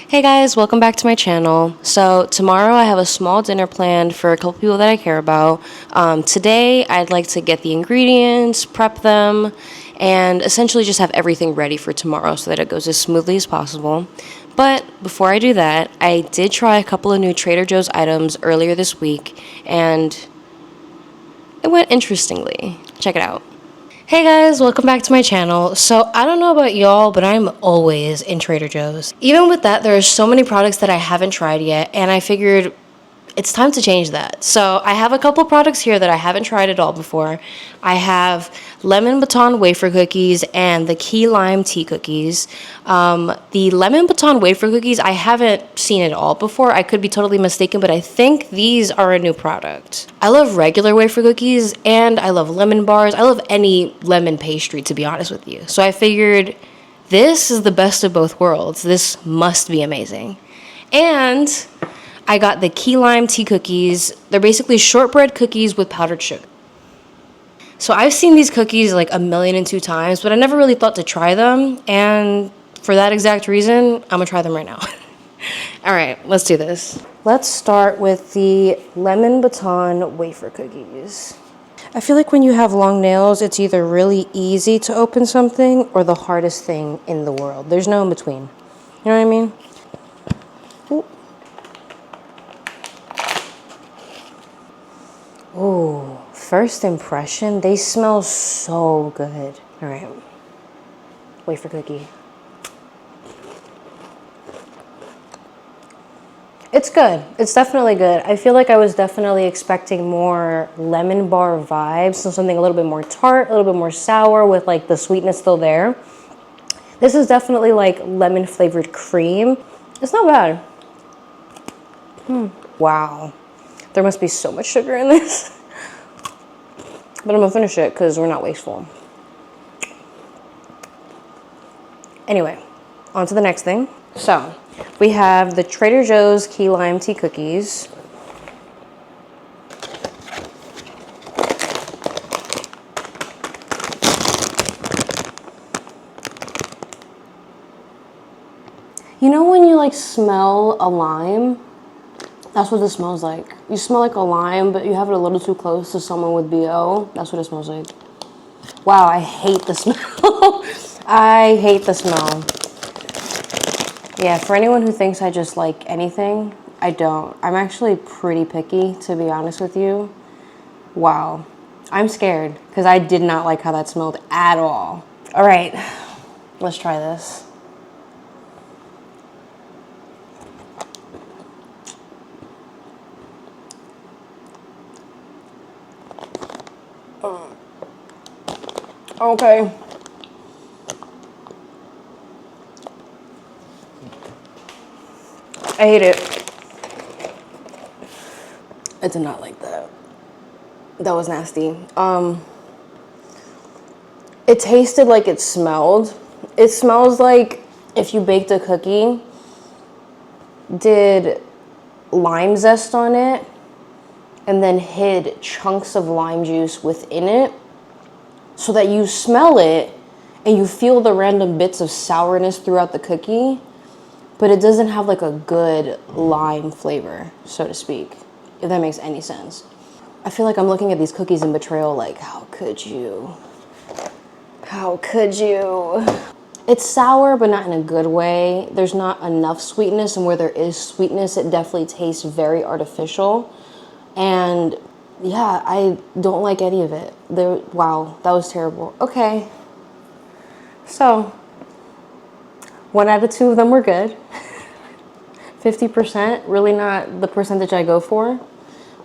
Hey guys, welcome back to my channel. So tomorrow I have a small dinner planned for a couple people that I care about. Today I'd like to get the ingredients, prep them, and essentially just have everything ready for tomorrow so that it goes as smoothly as possible. But before I do that, I did try a couple of new Trader Joe's items earlier this week, and it went interestingly. Check it out. Hey guys, welcome back to my channel. So I don't know about y'all, but I'm always in Trader Joe's. Even with that, there are so many products that I haven't tried yet, and I figured it's time to change that. So I have a couple products here that I haven't tried at all before. I have lemon baton wafer cookies and the key lime tea cookies. The lemon baton wafer cookies, I haven't seen it all before. I could be totally mistaken, but I think these are a new product. I love regular wafer cookies and I love lemon bars. I love any lemon pastry, to be honest with you. So I figured this is the best of both worlds. This must be amazing. And I got the key lime tea cookies. They're basically shortbread cookies with powdered sugar. So I've seen these cookies like 1,000,002 times, but I never really thought to try them. And for that exact reason, I'm gonna try them right now. All right, let's do this. Let's start with the lemon baton wafer cookies. I feel like when you have long nails, it's either really easy to open something or the hardest thing in the world. There's no in between. You know what I mean? Ooh, first impression, they smell so good. All right, wafer cookie. It's good. It's definitely good. I feel like I was definitely expecting more lemon bar vibes, so something a little bit more tart, a little bit more sour with like the sweetness still there. This is definitely like lemon flavored cream. It's not bad. Wow. There must be so much sugar in this. But I'm gonna finish it because we're not wasteful. Anyway, on to the next thing. So, we have the Trader Joe's key lime tea cookies. You know when you like smell a lime? That's what this smells like. You smell like a lime, but you have it a little too close to someone with BO. That's what it smells like. Wow, I hate the smell. I hate the smell. Yeah, for anyone who thinks I just like anything, I don't. I'm actually pretty picky, to be honest with you. Wow. I'm scared, because I did not like how that smelled at all. All right, let's try this. Okay. I hate it. I did not like that. That was nasty. It tasted like it smelled. It smells like if you baked a cookie, did lime zest on it, and then hid chunks of lime juice within it, so that you smell it and you feel the random bits of sourness throughout the cookie, but it doesn't have like a good lime flavor, so to speak, if that makes any sense. I feel like I'm looking at these cookies in betrayal like, how could you? How could you? It's sour, but not in a good way. There's not enough sweetness, and where there is sweetness, it definitely tastes very artificial. And yeah, I don't like any of it. Wow, that was terrible. Okay, so 1 out of 2 of them were good. 50%, really not the percentage I go for,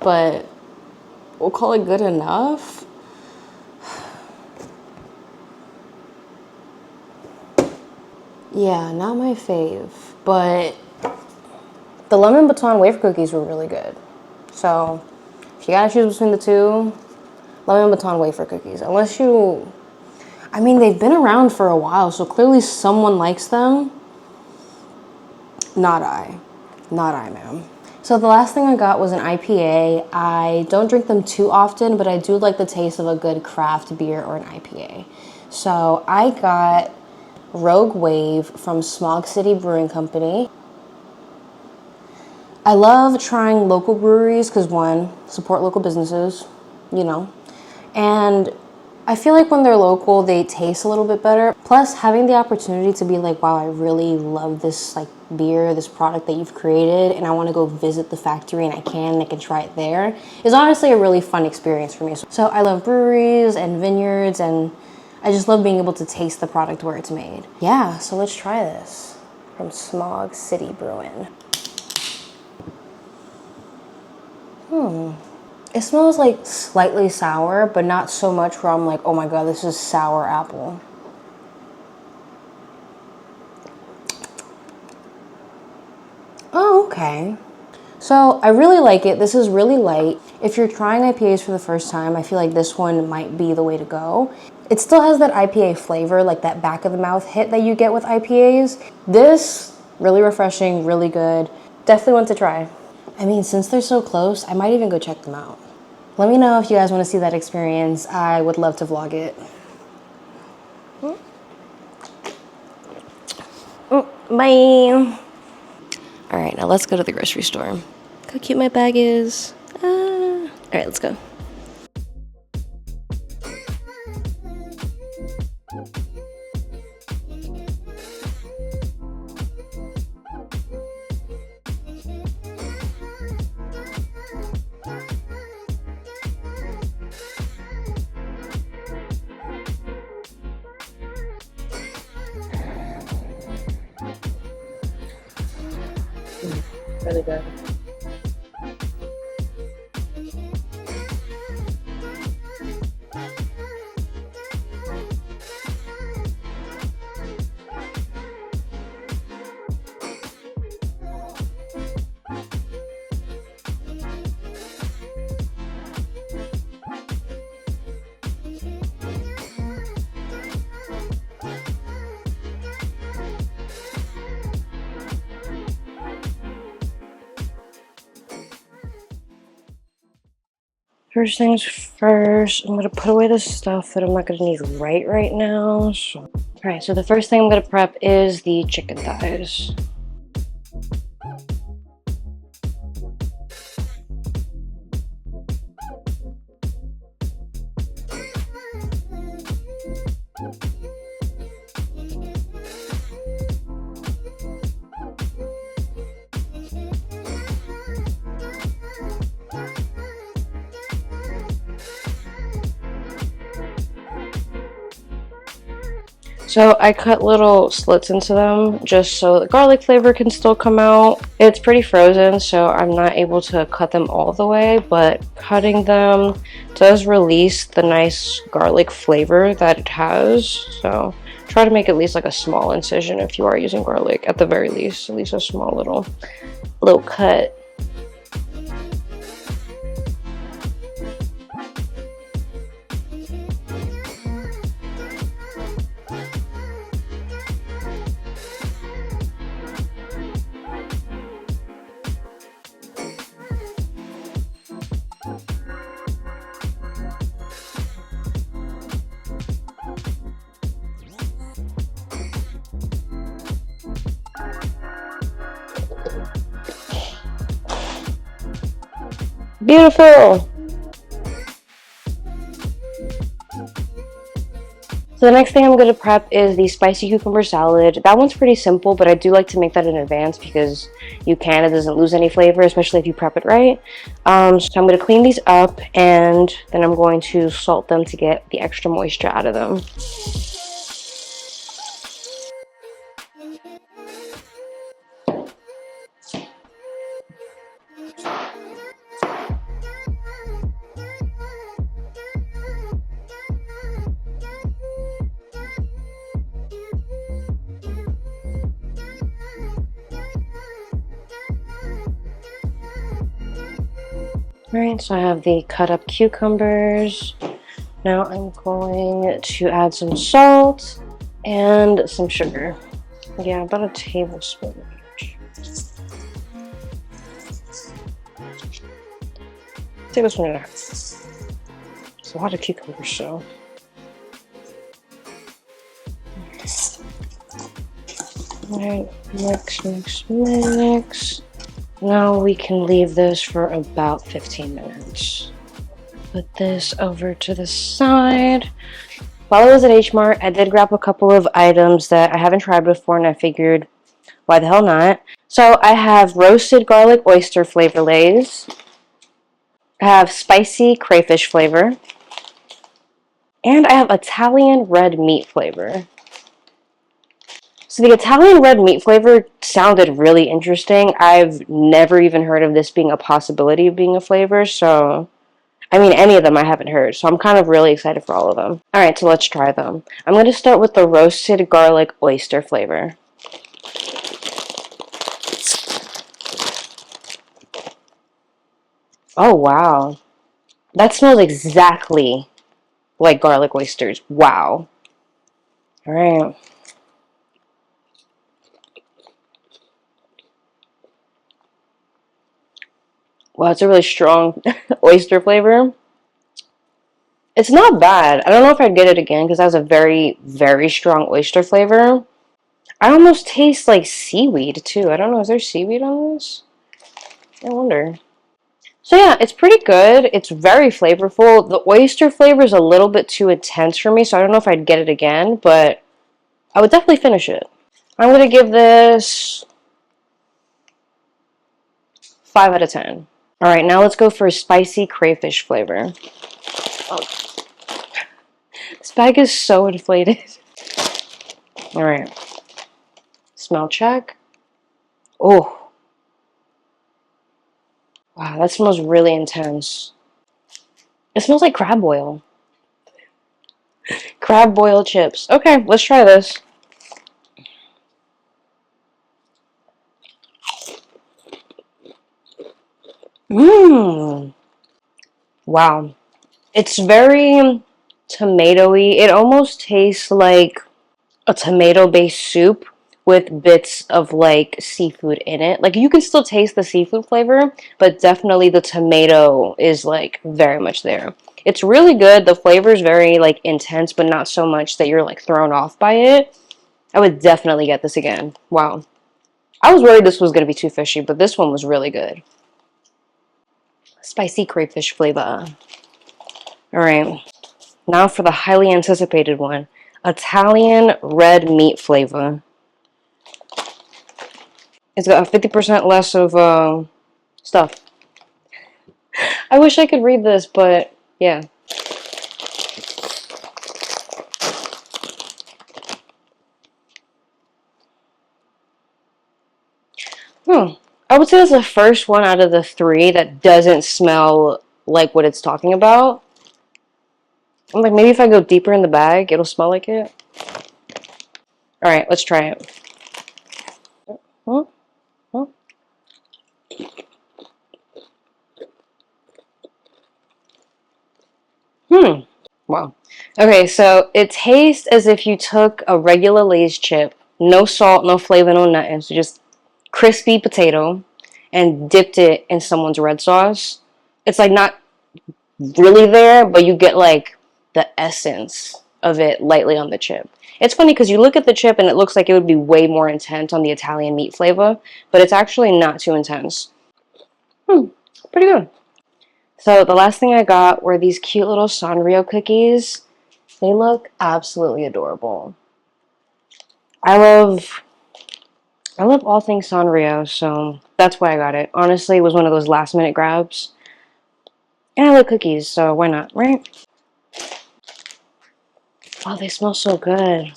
but we'll call it good enough. Yeah, not my fave, but the lemon baton wafer cookies were really good. So if you gotta choose between the two, lemon baton wafer cookies. Unless you, I mean, they've been around for a while, so clearly someone likes them. Not I. Not I, ma'am. So the last thing I got was an IPA. I don't drink them too often, but I do like the taste of a good craft beer or an IPA. So I got Rogue Wave from Smog City Brewing Company. I love trying local breweries because one, support local businesses, you know, and I feel like when they're local, they taste a little bit better. Plus, having the opportunity to be like, wow, I really love this like beer, this product that you've created, and I want to go visit the factory and I can try it there, is honestly a really fun experience for me. So I love breweries and vineyards, and I just love being able to taste the product where it's made. Yeah, so let's try this from Smog City Brewing. It smells like slightly sour, but not so much where I'm like, oh my god, this is sour apple. Oh, okay. So I really like it. This is really light. If you're trying IPAs for the first time, I feel like this one might be the way to go. It still has that IPA flavor, like that back of the mouth hit that you get with IPAs. This, really refreshing, really good. Definitely one to try. I mean, since they're so close, I might even go check them out. Let me know if you guys want to see that experience. I would love to vlog it. Bye. All right, now let's go to the grocery store. Look how cute my bag is. All right, let's go. Really good. First things first, I'm gonna put away the stuff that I'm not gonna need right now. All right, so the first thing I'm gonna prep is the chicken thighs. So I cut little slits into them just so the garlic flavor can still come out. It's pretty frozen, so I'm not able to cut them all the way, but cutting them does release the nice garlic flavor that it has. So try to make at least like a small incision if you are using garlic, at the very least, at least a small little cut. Beautiful! So the next thing I'm going to prep is the spicy cucumber salad. That one's pretty simple, but I do like to make that in advance because it doesn't lose any flavor, especially if you prep it right. So I'm going to clean these up, and then I'm going to salt them to get the extra moisture out of them. Alright, so I have the cut up cucumbers. Now I'm going to add some salt and some sugar. Yeah, about a tablespoon each. Tablespoon and a half. It's a lot of cucumbers, so. Alright, mix. Now we can leave this for about 15 minutes. Put this over to the side. While I was at H-Mart, I did grab a couple of items that I haven't tried before, and I figured, why the hell not? So I have roasted garlic oyster flavor Lay's. I have spicy crayfish flavor. And I have Italian red meat flavor. So the Italian red meat flavor sounded really interesting. I've never even heard of this being a possibility of being a flavor, so I mean, any of them I haven't heard, so I'm kind of really excited for all of them. Alright, so let's try them. I'm going to start with the roasted garlic oyster flavor. Oh, wow. That smells exactly like garlic oysters. Wow. Alright. Wow, it's a really strong oyster flavor. It's not bad. I don't know if I'd get it again because that was a very, very strong oyster flavor. I almost taste like seaweed too. I don't know. Is there seaweed on this? I wonder. So yeah, it's pretty good. It's very flavorful. The oyster flavor is a little bit too intense for me, so I don't know if I'd get it again, but I would definitely finish it. I'm going to give this 5 out of 10. All right, now let's go for a spicy crayfish flavor. Oh, this bag is so inflated. All right. Smell check. Oh, wow, that smells really intense. It smells like crab oil. Crab boil chips. Okay, let's try this. Mmm. Wow. It's very tomatoey. It almost tastes like a tomato-based soup with bits of like seafood in it. Like you can still taste the seafood flavor, but definitely the tomato is like very much there. It's really good. The flavor is very like intense, but not so much that you're like thrown off by it. I would definitely get this again. Wow. I was worried this was going to be too fishy, but this one was really good. Spicy crayfish flavor. All right. Now for the highly anticipated one. Italian red meat flavor. It's got 50% less of stuff. I wish I could read this, but yeah. I would say it's the first one out of the 3 that doesn't smell like what it's talking about. I'm like, maybe if I go deeper in the bag, it'll smell like it. Alright, let's try it. Huh? Huh? Wow. Okay, so it tastes as if you took a regular Lay's chip, no salt, no flavor, no nothing, so just crispy potato, and dipped it in someone's red sauce. It's like not really there, but you get like the essence of it lightly on the chip. It's funny because you look at the chip and it looks like it would be way more intense on the Italian meat flavor, but it's actually not too intense. Pretty good. So the last thing I got were these cute little Sanrio cookies. They look absolutely adorable. I love I love all things Sanrio, so that's why I got it. Honestly, it was one of those last minute grabs. And I like cookies, so why not, right? Oh, they smell so good.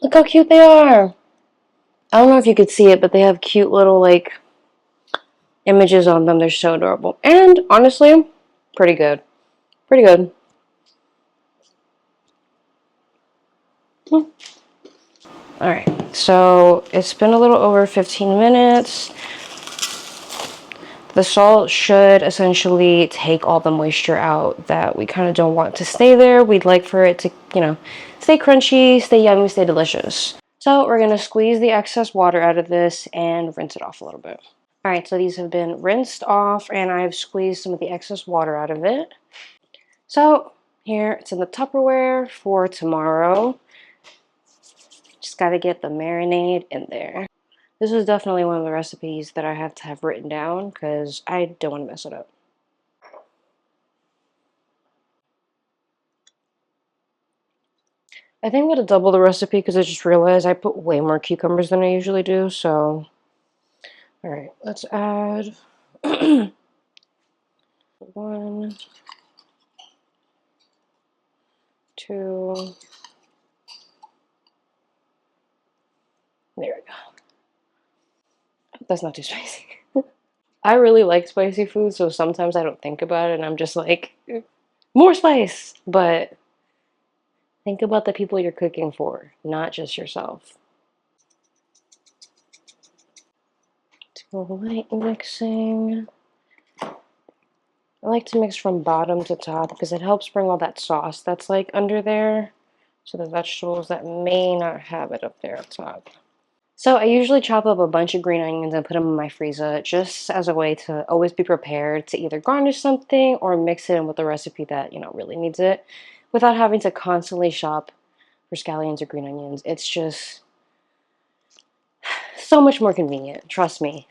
Look how cute they are. I don't know if you could see it, but they have cute little like images on them. They're so adorable. And honestly, pretty good. Pretty good. Alright, so it's been a little over 15 minutes. The salt should essentially take all the moisture out that we kind of don't want to stay there. We'd like for it to, stay crunchy, stay yummy, stay delicious. So we're going to squeeze the excess water out of this and rinse it off a little bit. Alright, so these have been rinsed off and I've squeezed some of the excess water out of it. So here, it's in the Tupperware for tomorrow. Just gotta get the marinade in there. This is definitely one of the recipes that I have to have written down because I don't want to mess it up. I think I'm gonna double the recipe because I just realized I put way more cucumbers than I usually do, so. Alright, let's add 1, 2. There we go. That's not too spicy. I really like spicy food, so sometimes I don't think about it and I'm just like, more spice! But think about the people you're cooking for, not just yourself. Light mixing. I like to mix from bottom to top because it helps bring all that sauce that's like under there to the vegetables that may not have it up there up top. So I usually chop up a bunch of green onions and put them in my freezer just as a way to always be prepared to either garnish something or mix it in with a recipe that, really needs it without having to constantly shop for scallions or green onions. It's just so much more convenient, trust me.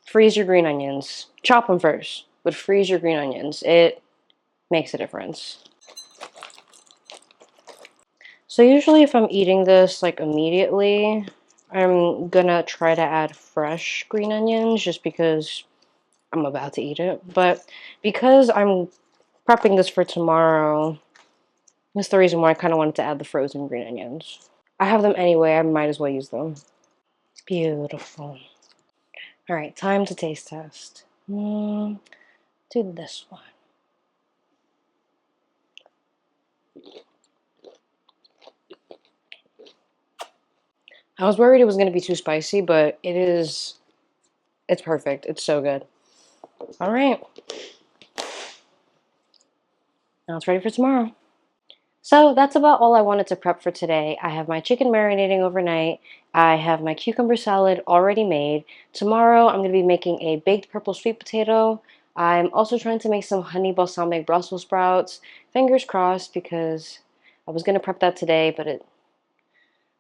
Freeze your green onions. Chop them first, but freeze your green onions. It makes a difference. So usually if I'm eating this like immediately, I'm gonna try to add fresh green onions just because I'm about to eat it. But because I'm prepping this for tomorrow, that's the reason why I kind of wanted to add the frozen green onions. I have them anyway, I might as well use them. Beautiful. All right, time to taste test. Do this one. I was worried it was going to be too spicy, but it's perfect. It's so good. All right. Now it's ready for tomorrow. So that's about all I wanted to prep for today. I have my chicken marinating overnight. I have my cucumber salad already made. Tomorrow I'm going to be making a baked purple sweet potato. I'm also trying to make some honey balsamic Brussels sprouts. Fingers crossed because I was going to prep that today, but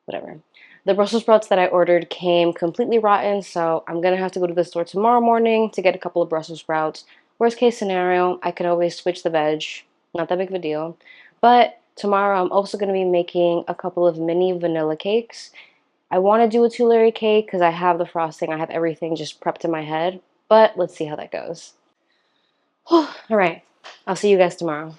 whatever. The Brussels sprouts that I ordered came completely rotten, so I'm going to have to go to the store tomorrow morning to get a couple of Brussels sprouts. Worst case scenario, I could always switch the veg. Not that big of a deal. But tomorrow I'm also going to be making a couple of mini vanilla cakes. I want to do a 2-layer cake because I have the frosting, I have everything just prepped in my head. But let's see how that goes. All right, I'll see you guys tomorrow.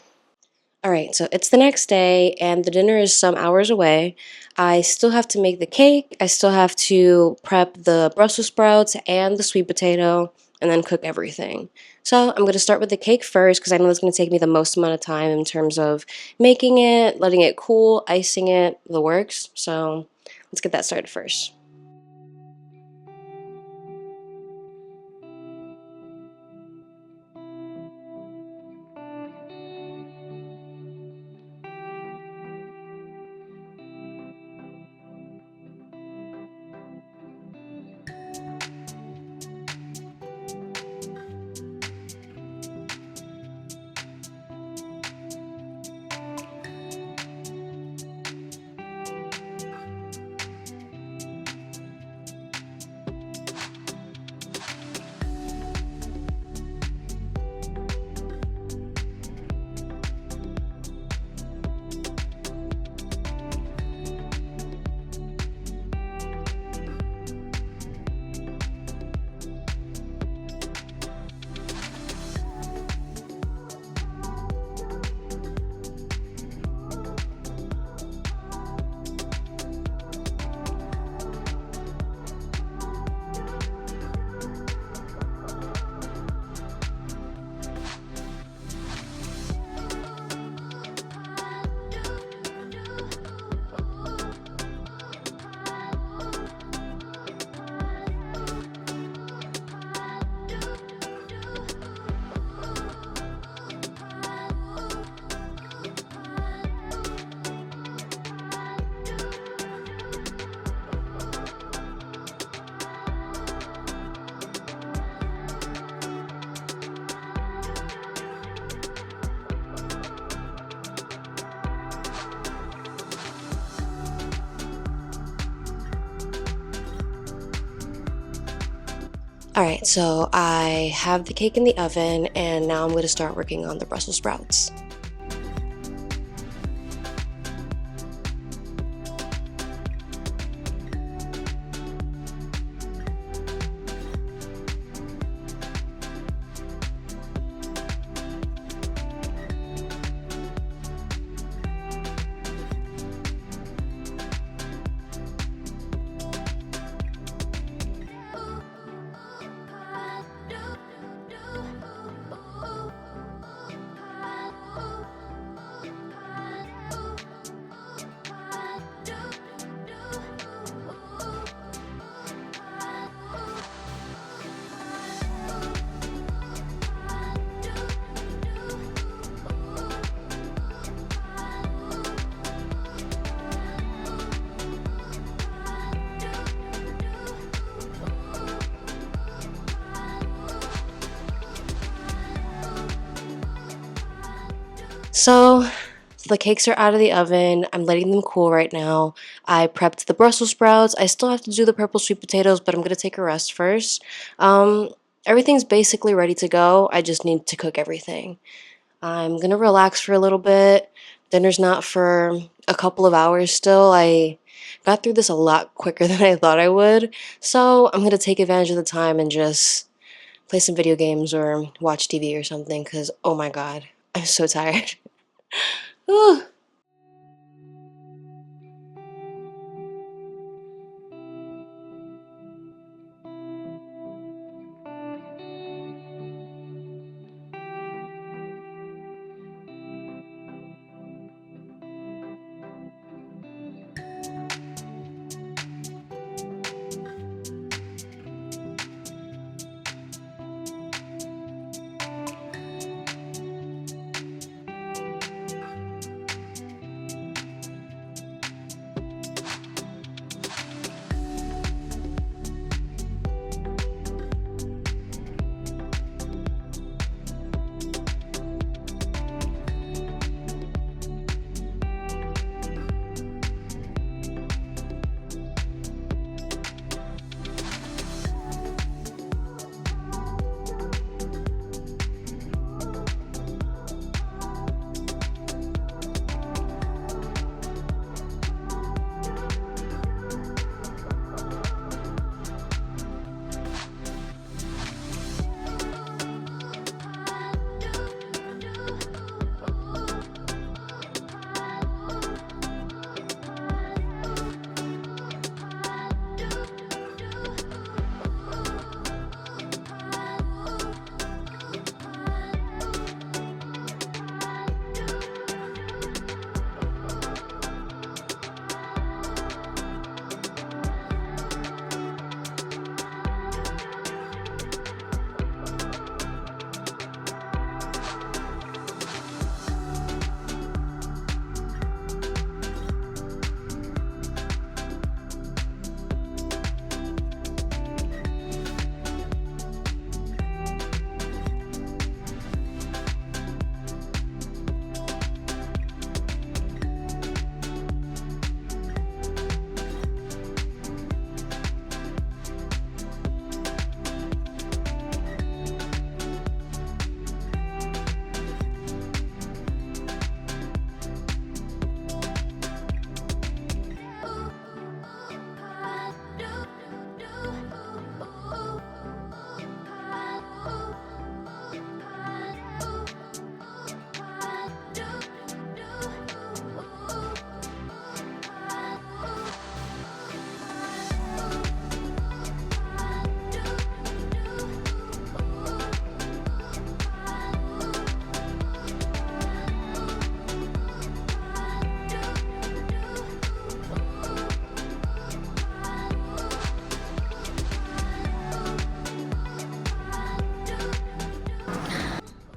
All right, so it's the next day and the dinner is some hours away. I still have to make the cake. I still have to prep the Brussels sprouts and the sweet potato and then cook everything. So I'm going to start with the cake first because I know it's going to take me the most amount of time in terms of making it, letting it cool, icing it, the works. So let's get that started first. Alright, so I have the cake in the oven, and now I'm going to start working on the Brussels sprouts. So the cakes are out of the oven. I'm letting them cool right now. I prepped the Brussels sprouts. I still have to do the purple sweet potatoes, but I'm going to take a rest first. Everything's basically ready to go. I just need to cook everything. I'm going to relax for a little bit. Dinner's not for a couple of hours still. I got through this a lot quicker than I thought I would. So I'm going to take advantage of the time and just play some video games or watch TV or something because, oh my god, I'm so tired. Whew.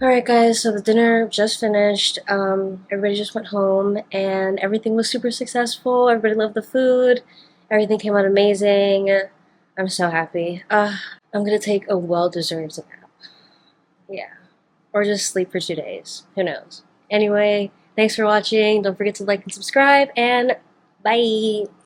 Alright guys, so the dinner just finished. Everybody just went home and everything was super successful. Everybody loved the food. Everything came out amazing. I'm so happy. I'm gonna take a well-deserved nap. Yeah. Or just sleep for 2 days. Who knows? Anyway, thanks for watching. Don't forget to like and subscribe, and bye!